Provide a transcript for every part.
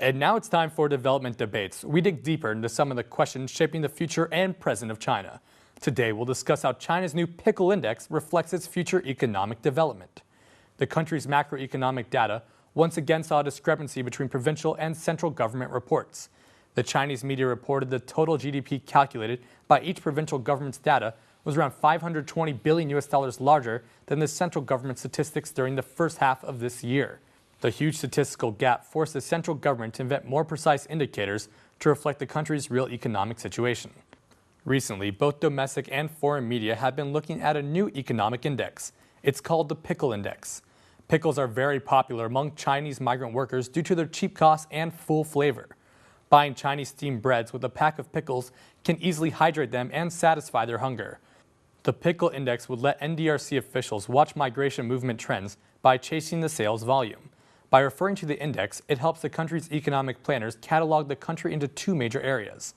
And now it's time for Development Debates. We dig deeper into some of the questions shaping the future and present of China. Today, we'll discuss how China's new pickle index reflects its future economic development. The country's macroeconomic data once again saw a discrepancy between provincial and central government reports. The Chinese media reported the total GDP calculated by each provincial government's data was around $520 billion larger than the central government statistics during the first half of this year. The huge statistical gap forced the central government to invent more precise indicators to reflect the country's real economic situation. Recently, both domestic and foreign media have been looking at a new economic index. It's called the pickle index. Pickles are very popular among Chinese migrant workers due to their cheap cost and full flavor. Buying Chinese steamed breads with a pack of pickles can easily hydrate them and satisfy their hunger. The pickle index would let NDRC officials watch migration movement trends by chasing the sales volume. By referring to the index, it helps the country's economic planners catalog the country into two major areas.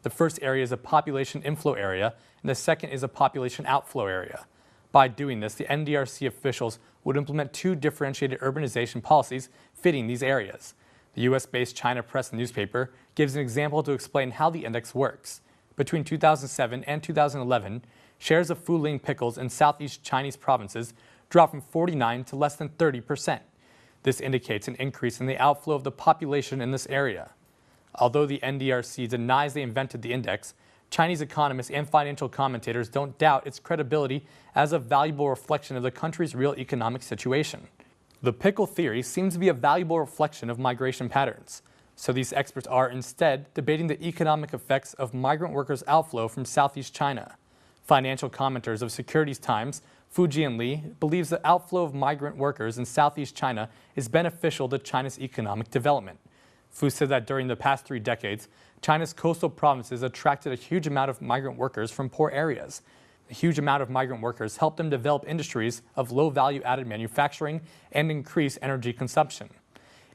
The first area is a population inflow area, and the second is a population outflow area. By doing this, the NDRC officials would implement two differentiated urbanization policies fitting these areas. The U.S.-based China Press newspaper gives an example to explain how the index works. Between 2007 and 2011, shares of Fuling pickles in southeast Chinese provinces dropped from 49% to less than 30%. This indicates an increase in the outflow of the population in this area. Although the NDRC denies they invented the index, Chinese economists and financial commentators don't doubt its credibility as a valuable reflection of the country's real economic situation. The pickle theory seems to be a valuable reflection of migration patterns, so these experts are instead debating the economic effects of migrant workers' outflow from Southeast China. Financial commenters of Securities Times, Fuji and Li, believes the outflow of migrant workers in Southeast China is beneficial to China's economic development. Fu said that during the past 3 decades, China's coastal provinces attracted a huge amount of migrant workers from poor areas. A huge amount of migrant workers helped them develop industries of low value-added manufacturing and increase energy consumption.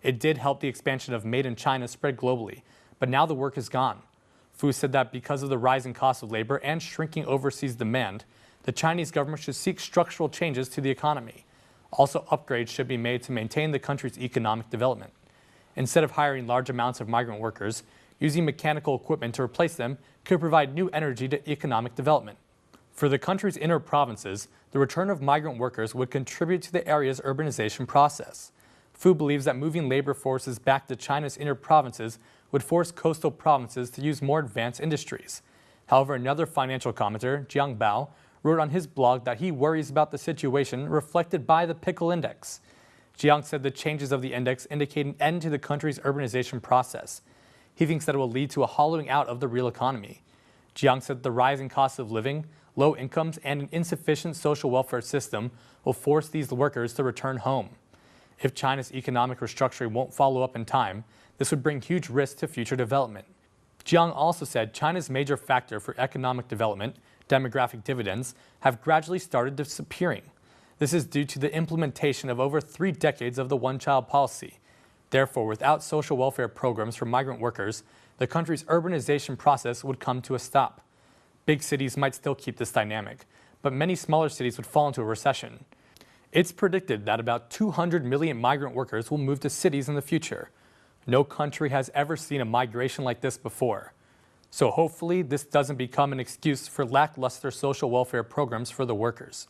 It did help the expansion of Made in China spread globally, but now the work is gone. Fu said that because of the rising cost of labor and shrinking overseas demand, the Chinese government should seek structural changes to the economy. Also, upgrades should be made to maintain the country's economic development. Instead of hiring large amounts of migrant workers, using mechanical equipment to replace them could provide new energy to economic development. For the country's inner provinces, the return of migrant workers would contribute to the area's urbanization process. Fu believes that moving labor forces back to China's inner provinces would force coastal provinces to use more advanced industries. However, another financial commentator, Jiang Bao, wrote on his blog that he worries about the situation reflected by the pickle index. Jiang said the changes of the index indicate an end to the country's urbanization process. He thinks that it will lead to a hollowing out of the real economy. Jiang said the rising cost of living, low incomes, and an insufficient social welfare system will force these workers to return home. If China's economic restructuring won't follow up in time, this would bring huge risks to future development. Jiang also said China's major factor for economic development, demographic dividends, have gradually started disappearing. This is due to the implementation of over 3 decades of the one-child policy. Therefore, without social welfare programs for migrant workers, the country's urbanization process would come to a stop. Big cities might still keep this dynamic, but many smaller cities would fall into a recession. It's predicted that about 200 million migrant workers will move to cities in the future. No country has ever seen a migration like this before. So hopefully this doesn't become an excuse for lackluster social welfare programs for the workers.